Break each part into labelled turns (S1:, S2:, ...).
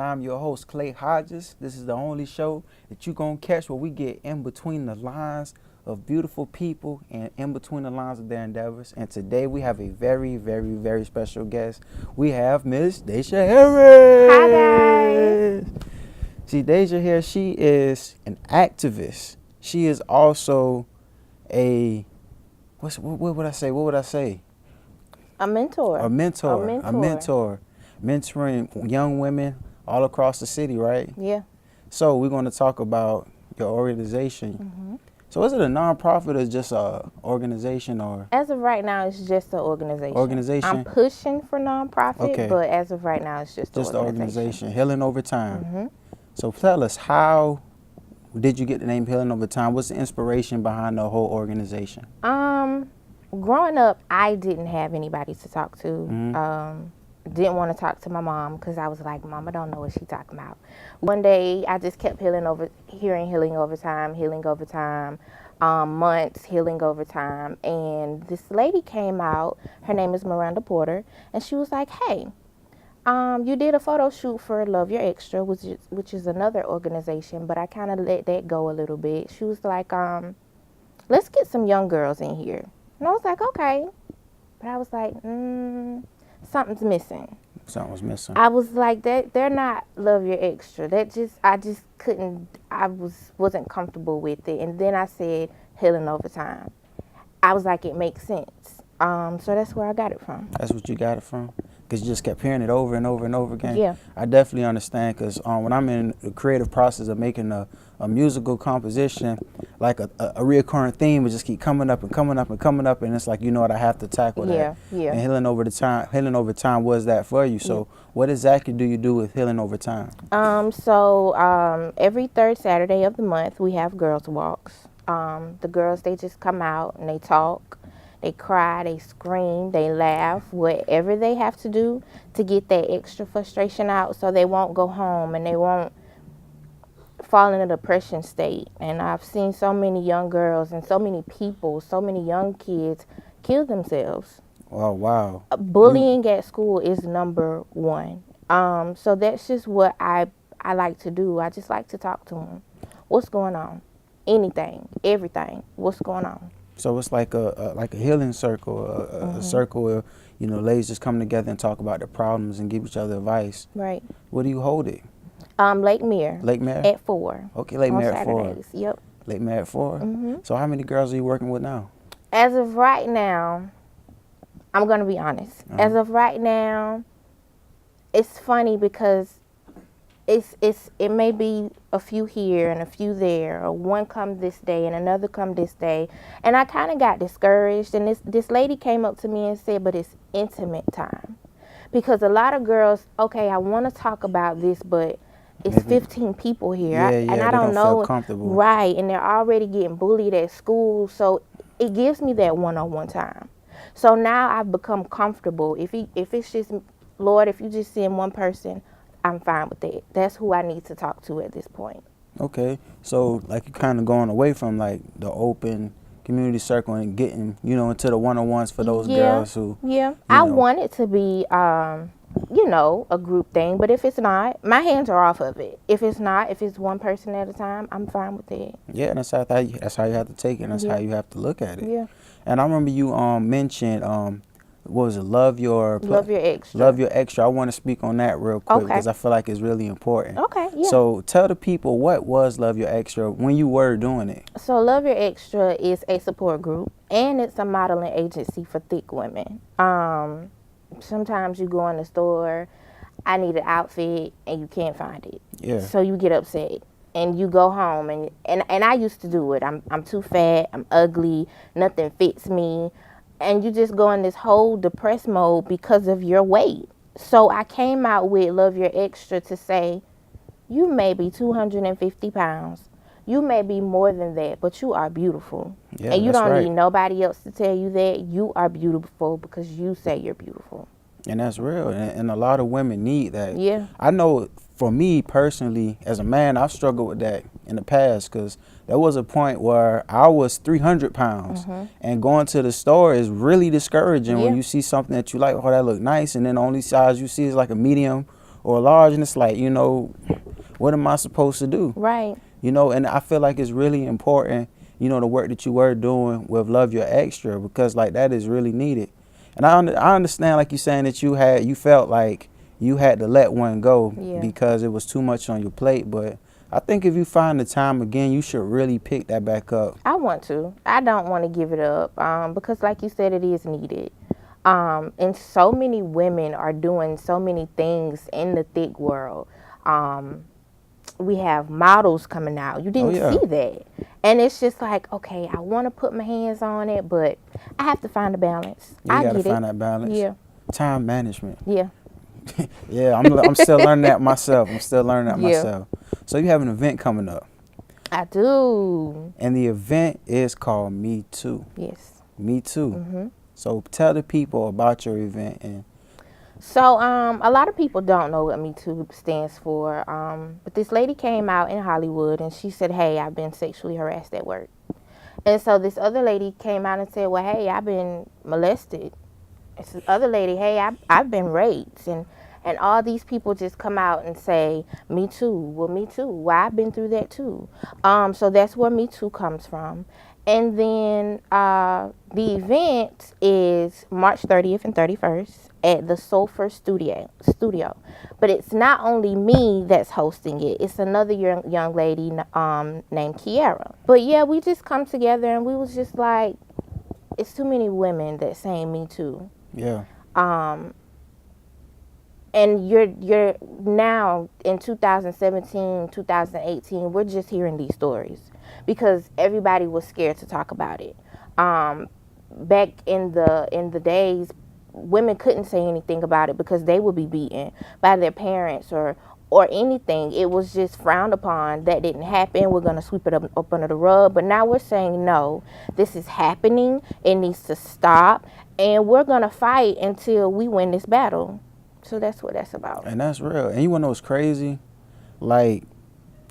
S1: I'm your host, Clay Hodges. This is the only show that you're going to catch where we get in between the lines of beautiful people and in between the lines of their endeavors. And today we have a very, very, very special guest. We have Miss Dashia Harris.
S2: Hi, guys.
S1: See, Dashia here, she is an activist. She is also a, what would I say?
S2: A mentor.
S1: A mentor. Mentoring young women all across the city, right?
S2: Yeah.
S1: So we're going to talk about your organization.
S2: Mm-hmm.
S1: So is it a nonprofit or just a organization or?
S2: As of right now, it's just an organization. I'm pushing for nonprofit,
S1: okay.
S2: But as of right now, it's just
S1: an organization. Healing Over Time.
S2: Mm-hmm.
S1: So tell us, how did you get the name Healing Over Time? What's the inspiration behind the whole organization?
S2: Growing up, I didn't have anybody to talk to.
S1: Mm-hmm.
S2: Didn't want to talk to my mom because I was like, Mom, I don't know what she's talking about. One day, I just kept hearing Healing Over Time, months, Healing Over Time. And this lady came out, her name is Miranda Porter, and she was like, hey, you did a photo shoot for Love Your Extra, which is another organization, but I kind of let that go a little bit. She was like, let's get some young girls in here. And I was like, okay. But I was like, something's missing.
S1: Something was missing.
S2: I was like, they're not Love Your Extra. I just couldn't, wasn't comfortable with it. And then I said Healing Over Time. I was like, it makes sense. So that's where I got it from.
S1: That's what you got it from? Because you just kept hearing it over and over and over again?
S2: Yeah.
S1: I definitely understand, because when I'm in the creative process of making a musical composition, like a reoccurring theme would just keep coming up, and it's like, you know what, I have to tackle that.
S2: Yeah.
S1: And Healing Over Time was that for you. So what exactly do you do with Healing Over Time?
S2: Every third Saturday of the month, we have girls walks. The girls, they just come out and they talk. They cry, they scream, they laugh, whatever they have to do to get that extra frustration out so they won't go home and they won't fall in a depression state. And I've seen so many young girls and so many people, so many young kids kill themselves.
S1: Oh, wow.
S2: Bullying at school is number one. So that's just what I like to do. I just like to talk to them. What's going on? Anything, everything. What's going on?
S1: So it's like a healing circle, a circle where, you know, ladies just come together and talk about their problems and give each other advice.
S2: Right.
S1: Where do you hold it?
S2: Lake Mirror.
S1: Lake Mirror?
S2: At 4.
S1: Okay, Lake Mirror at 4.
S2: Saturdays. Yep.
S1: Lake Mirror at 4?
S2: Mm-hmm.
S1: So how many girls are you working with now?
S2: As of right now, I'm going to be honest. As of right now, it's funny because it may be a few here and a few there, or one come this day and another come this day, and I kind of got discouraged. And this lady came up to me and said, but it's intimate time, because a lot of girls, okay, I want to talk about this, but it's 15 people here, and I don't know,
S1: feel comfortable.
S2: Right? And they're already getting bullied at school, so it gives me that one-on-one time. So now I've become comfortable. If it's just, Lord, if you just send one person, I'm fine with that. That's who I need to talk to at this point.
S1: Okay. So, like, you're kind of going away from, like, the open community circle and getting, you know, into the one-on-ones for those girls who...
S2: Yeah. I want it to be, you know, a group thing. But if it's not, my hands are off of it. If it's one person at a time, I'm fine with that.
S1: Yeah, and that's how you have to take it. And that's how you have to look at it.
S2: Yeah.
S1: And I remember you mentioned... what was it? Love Your
S2: Extra.
S1: Love Your Extra. I want to speak on that real quick because I feel like it's really important.
S2: Okay, yeah.
S1: So tell the people, what was Love Your Extra when you were doing it?
S2: So Love Your Extra is a support group, and it's a modeling agency for thick women. Sometimes you go in the store, I need an outfit, and you can't find it.
S1: Yeah.
S2: So you get upset. And you go home, and I used to do it. I'm too fat, I'm ugly, nothing fits me. And you just go in this whole depressed mode because of your weight. So I came out with Love Your Extra to say, you may be 250 pounds. You may be more than that, but you are beautiful.
S1: Yeah,
S2: and you
S1: don't
S2: need nobody else to tell you that. You are beautiful because you say you're beautiful.
S1: And that's real. And a lot of women need that.
S2: Yeah.
S1: I know for me personally, as a man, I've struggled with that in the past because there was a point where I was 300 pounds and going to the store is really discouraging when you see something that you like, oh, that look nice, and then the only size you see is like a medium or large, and it's like, you know, what am I supposed to do?
S2: Right.
S1: You know, and I feel like it's really important, you know, the work that you were doing with Love Your Extra, because like that is really needed. And I understand, like you saying that you felt like you had to let one go because it was too much on your plate. But I think if you find the time again, you should really pick that back up.
S2: I want to. I don't want to give it up because, like you said, it is needed. And so many women are doing so many things in the thick world. We have models coming out. You didn't see that. And it's just like, okay, I want to put my hands on it, but I have to find a balance.
S1: You got to find that balance.
S2: Yeah.
S1: Time management.
S2: Yeah.
S1: Yeah, I'm still learning that myself. Myself. So you have an event coming up.
S2: I do.
S1: And the event is called Me Too.
S2: Yes.
S1: Me Too.
S2: Mm-hmm.
S1: So tell the people about your event. And
S2: so a lot of people don't know what Me Too stands for. But this lady came out in Hollywood and she said, hey, I've been sexually harassed at work. And so this other lady came out and said, well, hey, I've been molested. And this other lady, hey, I've been raped. And all these people just come out and say, me too. Well, me too. Well, I've been through that too. So that's where Me Too comes from. And then the event is March 30th and 31st at the Sulphur Studio. But it's not only me that's hosting it. It's another young lady named Kiara. But yeah, we just come together and we was just like, it's too many women that saying Me Too.
S1: yeah.
S2: And you're now in 2017, 2018, we're just hearing these stories because everybody was scared to talk about it. Back in the days, women couldn't say anything about it because they would be beaten by their parents or anything. It was just frowned upon. That didn't happen. We're going to sweep it up under the rug. But now we're saying, no, this is happening. It needs to stop. And we're going to fight until we win this battle. So that's what that's about.
S1: And that's real. And you want to know what's crazy? Like,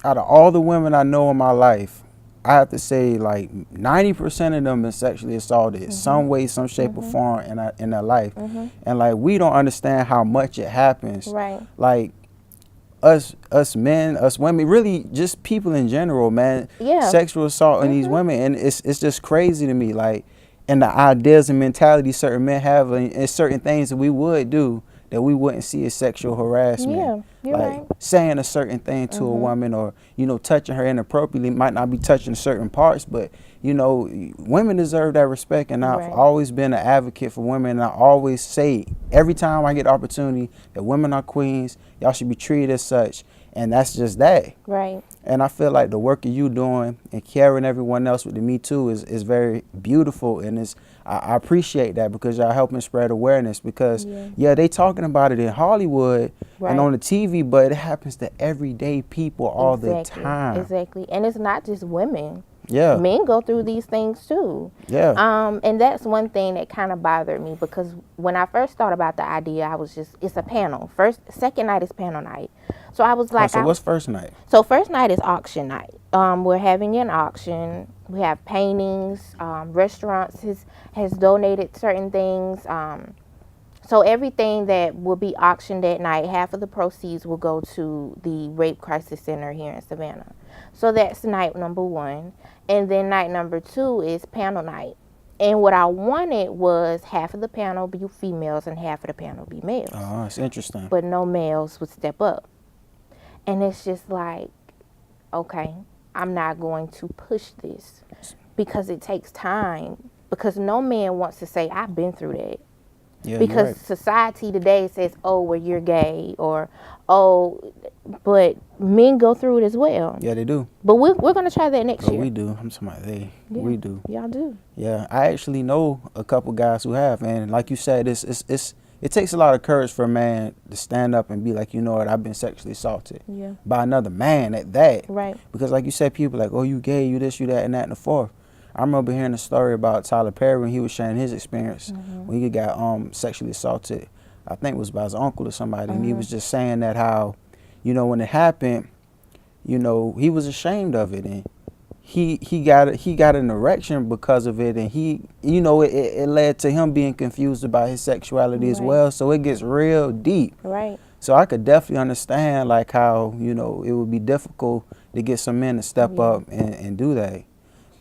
S1: out of all the women I know in my life, I have to say like 90% of them been sexually assaulted some way, some shape or form in their life. And like, we don't understand how much it happens.
S2: Right.
S1: Like, us men, us women, really just people in general, man.
S2: Yeah.
S1: Sexual assault on these women. And it's just crazy to me. Like, and the ideas and mentality certain men have and certain things that we would do that we wouldn't see as sexual harassment.
S2: Yeah, you're
S1: like
S2: right.
S1: saying a certain thing to a woman, or, you know, touching her inappropriately. Might not be touching certain parts, but, you know, women deserve that respect. And I've always been an advocate for women. And I always say every time I get the opportunity that women are queens, y'all should be treated as such. And that's just that.
S2: Right.
S1: And I feel like the work that you doing and carrying everyone else with the Me Too is very beautiful. And I appreciate that because y'all helping spread awareness. Because, they talking about it in Hollywood and on the TV, but it happens to everyday people all the time.
S2: Exactly. And it's not just women.
S1: Yeah.
S2: Men go through these things too.
S1: Yeah.
S2: And that's one thing that kind of bothered me because when I first thought about the idea, I was just, it's a panel. Second night is panel night. So I was like,
S1: so what's first night?
S2: So first night is auction night. We're having an auction. We have paintings. Restaurants has donated certain things. So everything that will be auctioned that night, half of the proceeds will go to the Rape Crisis Center here in Savannah. So that's night number one. And then night number two is panel night. And what I wanted was half of the panel be females and half of the panel be males.
S1: Oh, that's interesting.
S2: But no males would step up. And it's just like, okay, I'm not going to push this because it takes time. Because no man wants to say, I've been through that.
S1: Yeah,
S2: because society today says, oh, well, you're gay, or, oh, but men go through it as well.
S1: Yeah, they do.
S2: But we're going to try that next year.
S1: We do. I'm talking about they.
S2: Yeah,
S1: we do.
S2: Y'all do.
S1: Yeah, I actually know a couple guys who have. And like you said, it takes a lot of courage for a man to stand up and be like, you know what, I've been sexually assaulted by another man at that.
S2: Right.
S1: Because like you said, people like, oh, you gay, you this, you that, and that, and the fourth. I remember hearing a story about Tyler Perry when he was sharing his experience when he got sexually assaulted. I think it was by his uncle or somebody. And he was just saying that how, you know, when it happened, you know, he was ashamed of it. And he got an erection because of it. And he, you know, it led to him being confused about his sexuality as well. So it gets real deep.
S2: Right.
S1: So I could definitely understand like how, you know, it would be difficult to get some men to step up and do that.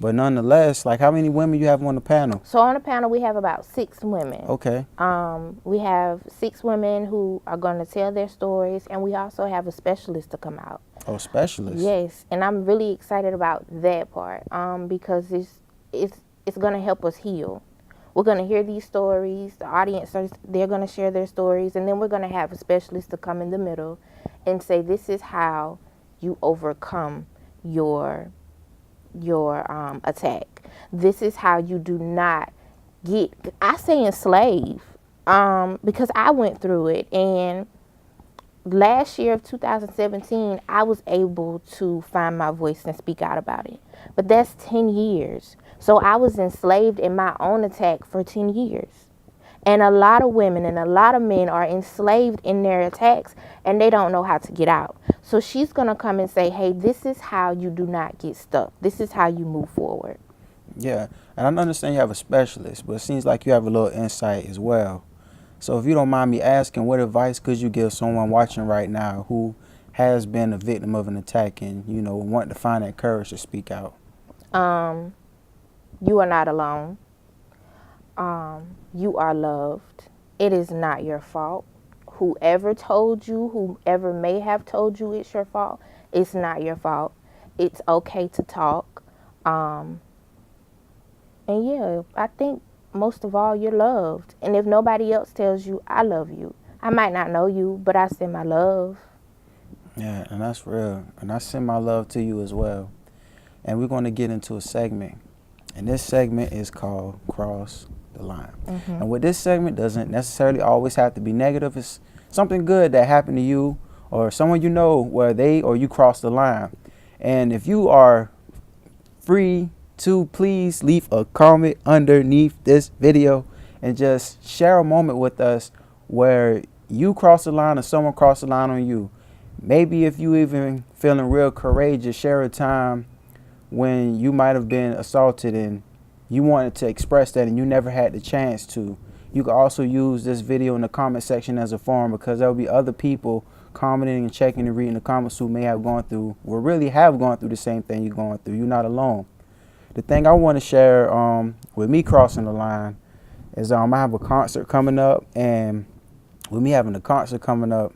S1: But nonetheless, like, how many women you have on the panel?
S2: So on the panel, we have about 6 women.
S1: Okay.
S2: We have 6 women who are going to tell their stories, and we also have a specialist to come out.
S1: Oh, specialist.
S2: Yes, and I'm really excited about that part because it's going to help us heal. We're going to hear these stories. The audience, they're going to share their stories, and then we're going to have a specialist to come in the middle and say, this is how you overcome your attack. This is how you do not get, I say enslave, because I went through it. And last year of 2017, I was able to find my voice and speak out about it. But that's 10 years. So I was enslaved in my own attack for 10 years. And a lot of women and a lot of men are enslaved in their attacks, and they don't know how to get out. So she's going to come and say, hey, this is how you do not get stuck. This is how you move forward.
S1: Yeah, and I understand you have a specialist, but it seems like you have a little insight as well. So if you don't mind me asking, what advice could you give someone watching right now who has been a victim of an attack and, you know, want to find that courage to speak out?
S2: You are not alone. You are loved. It is not your fault. Whoever told you, whoever may have told you it's your fault, it's not your fault. It's okay to talk. And yeah, I think most of all, you're loved. And if nobody else tells you, I love you. I might not know you, but I send my love.
S1: Yeah, and that's real. And I send my love to you as well. And we're going to get into a segment. And this segment is called Cross the Line. And with this segment doesn't necessarily always have to be negative. It's something good that happened to you or someone you know where they or you cross the line. And if you are free to, please leave a comment underneath this video and just share a moment with us where you cross the line or someone crossed the line on you. Maybe if you even feeling real courageous, share a time when you might have been assaulted and you wanted to express that and you never had the chance to. You can also use this video in the comment section as a forum, because there will be other people commenting and checking and reading the comments who may have gone through, or really have gone through the same thing you're going through. You're not alone. The thing I want to share with me crossing the line is I have a concert coming up, and with me having a concert coming up,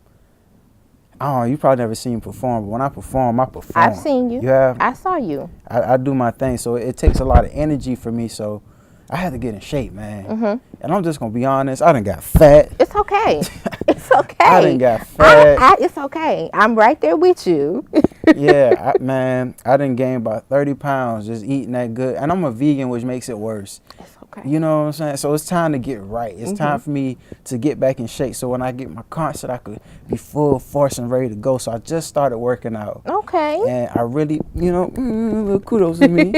S1: oh, you probably never seen me perform, but when I perform, I perform.
S2: I've seen you.
S1: You have?
S2: I saw you.
S1: I do my thing, so it takes a lot of energy for me, so I had to get in shape, man. And I'm just going to be honest, I done got fat.
S2: It's okay. It's okay.
S1: I done got fat.
S2: It's okay. I'm right there with you.
S1: Yeah, man, I done gained about 30 pounds just eating that good. And I'm a vegan, which makes it worse.
S2: It's okay.
S1: You know what I'm saying? So it's time to get right. It's time for me to get back in shape. So when I get my concert, I could be full force and ready to go. So I just started working out.
S2: Okay.
S1: And I really, you know, little kudos to me.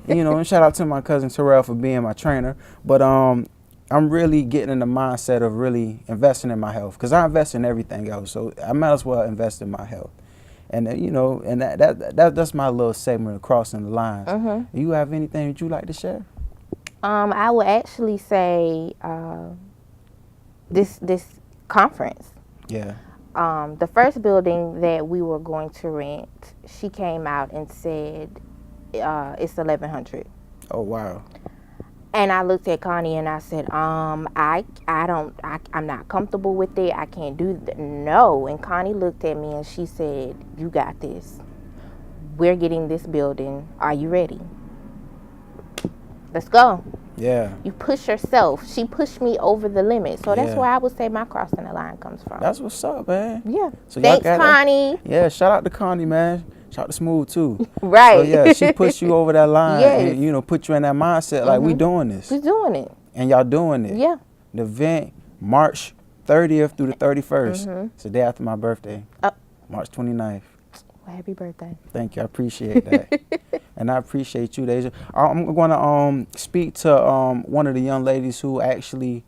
S1: You know, and shout out to my cousin Terrell for being my trainer. But I'm really getting in the mindset of really investing in my health, because I invest in everything else. So I might as well invest in my health. And you know, and that's my little segment of crossing the lines. You have anything that you like to share?
S2: I would actually say this conference.
S1: Yeah.
S2: The first building that we were going to rent, she came out and said it's 1,100.
S1: Oh wow.
S2: And I looked at Connie and I said, I'm not comfortable with it. I can't do that. No. And Connie looked at me and she said, you got this. We're getting this building. Are you ready? Let's go.
S1: Yeah.
S2: You push yourself. She pushed me over the limit. So that's where I would say my crossing the line comes from.
S1: That's what's up, man.
S2: Yeah.
S1: So
S2: thanks, Connie.
S1: Yeah, shout out to Connie, man. Shout out to Smooth, too.
S2: Right.
S1: So, yeah, she pushed you over that line
S2: Yes.
S1: and, you know, put you in that mindset like, we doing this.
S2: We're doing it.
S1: And y'all doing it.
S2: Yeah.
S1: The event, March 30th through the 31st. It's the day after my birthday, March 29th.
S2: Well, happy birthday.
S1: Thank you. I appreciate that. And I appreciate you, Deja. I'm going to speak to one of the young ladies who actually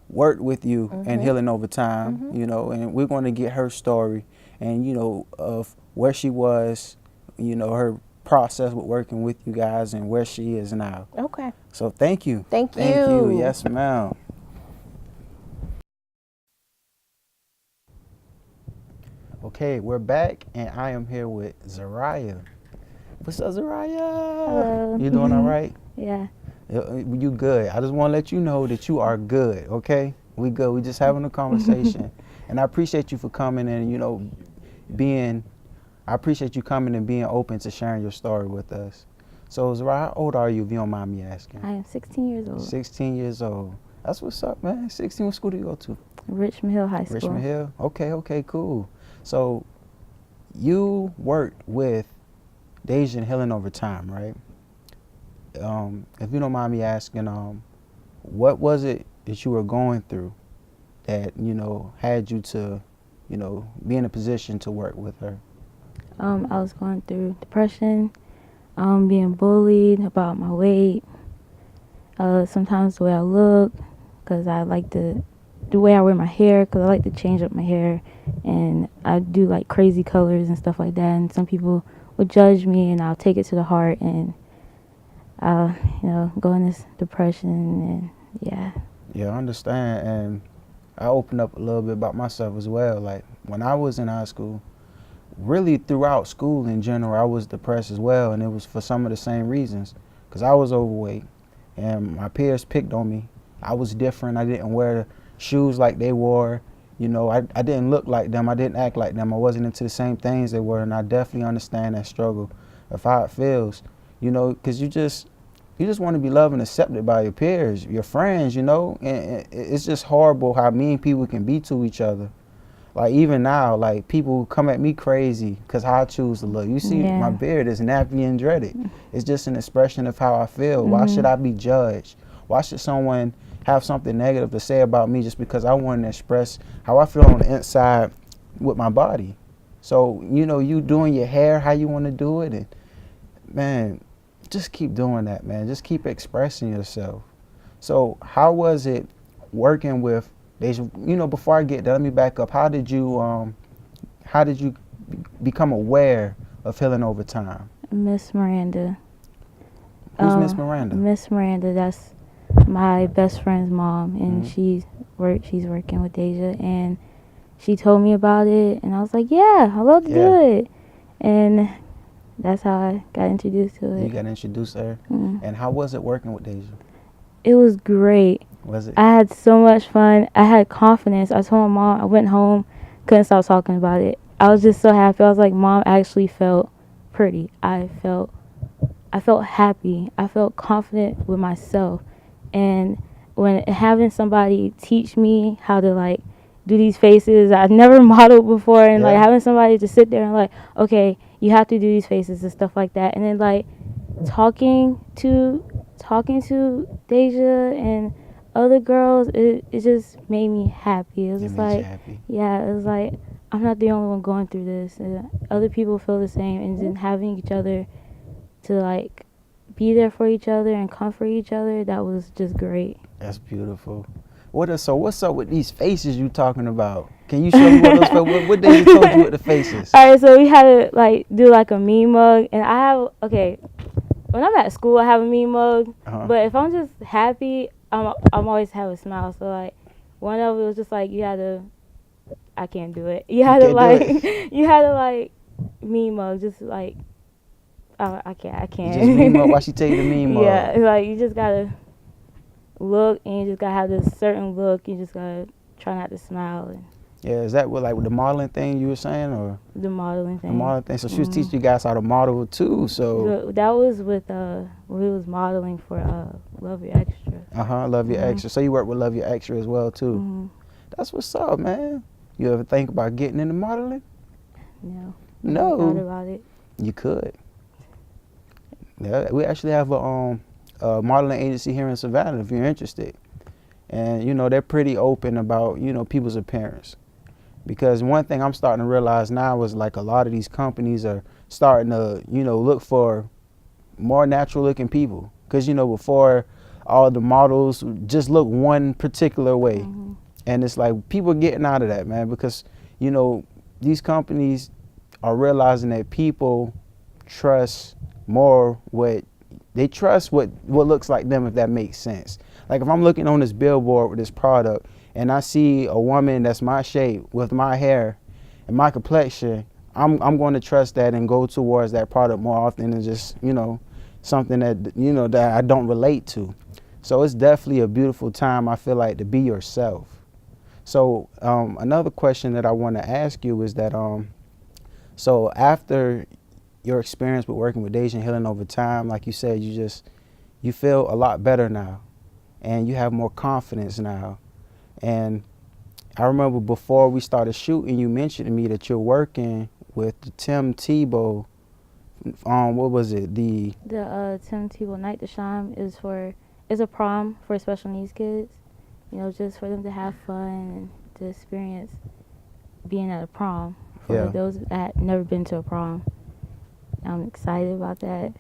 S1: worked with you in Healing Over Time, you know, and we're going to get her story and, you know, of where she was, you know, her process with working with you guys and where she is now.
S2: Okay.
S1: So thank you.
S2: Thank you.
S1: Thank you. Yes, ma'am. Okay, we're back, and I am here with Zariah. What's up, Zariah?
S2: Hello.
S1: You doing all right?
S2: Yeah.
S1: You good. I just want to let you know that you are good, okay? We good. We just having a conversation. And I appreciate you for coming and, I appreciate you coming and being open to sharing your story with us. So, Zariah, how old are you, if you don't mind me asking?
S2: I am 16 years old.
S1: 16 years old. That's what's up, man. 16, what school do you go to?
S2: Richmond Hill High School.
S1: Richmond Hill? Okay, cool. So, you worked with Dashia and Healing over time, right? If you don't mind me asking, what was it that you were going through that, had you to, be in a position to work with her?
S2: I was going through depression, being bullied about my weight, sometimes the way I look, because I like the way I wear my hair, because I like to change up my hair, and I do like crazy colors and stuff like that, and some people would judge me, and I'll take it to the heart, and I'll, go in this depression, and yeah.
S1: Yeah, I understand, and I opened up a little bit about myself as well. Like, when I was in high school, really throughout school in general, I was depressed as well, and it was for some of the same reasons, because I was overweight, and my peers picked on me. I was different. I didn't wear shoes like they wore. I didn't look like them. I didn't act like them. I wasn't into the same things they were, and I definitely understand that struggle of how it feels, because you just want to be loved and accepted by your peers, your friends, and it's just horrible how mean people can be to each other. Like, even now, like, people come at me crazy because how I choose to look. You see, my beard is nappy and dreaded. It's just an expression of how I feel. Why should I be judged? Why should someone have something negative to say about me just because I want to express how I feel on the inside with my body? So, you doing your hair how you want to do it, and, man, just keep doing that, man. Just keep expressing yourself. So, how was it working with Dashia? Before I get there, let me back up. How did you become aware of healing over time?
S2: Miss Miranda.
S1: Who's Miss Miranda?
S2: Miss Miranda, that's my best friend's mom, and she's working with Dashia, and she told me about it, and I was like, yeah, I love to do it, and that's how I got introduced to it.
S1: You got introduced to her, and how was it working with Dashia?
S2: It was great.
S1: Was it?
S2: I had so much fun. I had confidence. I told my mom, I went home, couldn't stop talking about it. I was just so happy. I was like, Mom actually felt pretty. I felt happy. I felt confident with myself. And when having somebody teach me how to like do these faces, I've never modeled before, and like having somebody to sit there and like, okay, you have to do these faces and stuff like that, and then like talking to Dashia and other girls, it just made me happy. It was just like, yeah, it was like I'm not the only one going through this, and other people feel the same, and then having each other to like be there for each other and comfort each other, that was just great.
S1: That's beautiful. So what's up with these faces you talking about? Can you show me what they told you with the faces?
S2: All right, so we had to like do like a meme mug, and when I'm at school I have a meme mug, but if I'm just happy, I'm always have a smile. So like one of it was just like I can't do it. You had to like meme mug, just like I can't.
S1: Just meme up while she tell you the meme mug.
S2: Yeah, like you just gotta look, and you just gotta have this certain look. You just gotta try not to smile. And
S1: yeah, is that what, like, with the modeling thing you were saying, or
S2: the modeling thing?
S1: The modeling thing. So she was teaching you guys how to model too. So
S2: that was with we was modeling for Love Your Extra.
S1: Love Your Extra. So you work with Love Your Extra as well too. That's what's up, man. You ever think about getting into modeling?
S2: No.
S1: No.
S2: Thought about it.
S1: You could. Yeah, we actually have a modeling agency here in Savannah if you're interested. And, they're pretty open about, people's appearance. Because one thing I'm starting to realize now is like a lot of these companies are starting to, look for more natural looking people. Because, before all the models just look one particular way. And it's like people are getting out of that, man, because, these companies are realizing that people trust more what looks like them, if that makes sense. Like if I'm looking on this billboard with this product and I see a woman that's my shape with my hair, in my complexion, I'm going to trust that and go towards that product more often than just, something that, that I don't relate to. So it's definitely a beautiful time, I feel like, to be yourself. So another question that I want to ask you is that, so after your experience with working with Dashia Healing over time, like you said, you feel a lot better now, and you have more confidence now. And I remember before we started shooting, you mentioned to me that you're working with the Tim Tebow. What was it? The
S3: Tim Tebow Night to Shine is a prom for special needs kids. Just for them to have fun and to experience being at a prom. For those that had never been to a prom. I'm excited about that.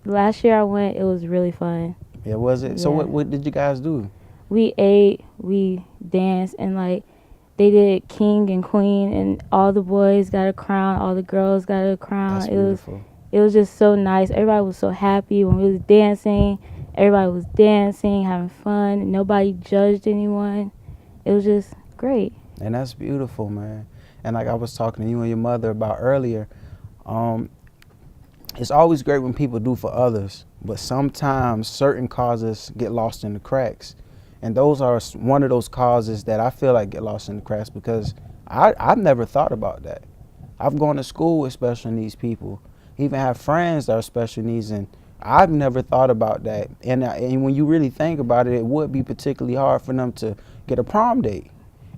S3: Last year I went, it was really fun.
S1: Yeah, was it? Yeah. So what did you guys do?
S3: We ate, we danced, and like they did king and queen, and all the boys got a crown, all the girls got a crown.
S1: That's beautiful.
S3: It was just so nice. Everybody was so happy when we was dancing. Everybody was dancing, having fun. Nobody judged anyone. It was just great.
S1: And that's beautiful, man. And like I was talking to you and your mother about earlier, it's always great when people do for others, but sometimes certain causes get lost in the cracks. And those are one of those causes that I feel like get lost in the cracks, because I've never thought about that. I've gone to school with special needs people, even have friends that are special needs, and I've never thought about that. And when you really think about it, it would be particularly hard for them to get a prom date,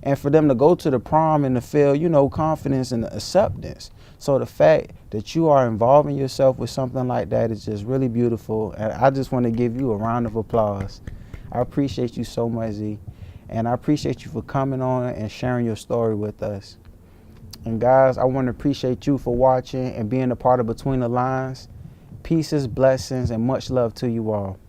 S1: and for them to go to the prom and to feel, confidence and acceptance. So the fact that you are involving yourself with something like that is just really beautiful. And I just want to give you a round of applause. I appreciate you so much, Z. And I appreciate you for coming on and sharing your story with us. And guys, I want to appreciate you for watching and being a part of Between the Lines. Pieces, blessings, and much love to you all.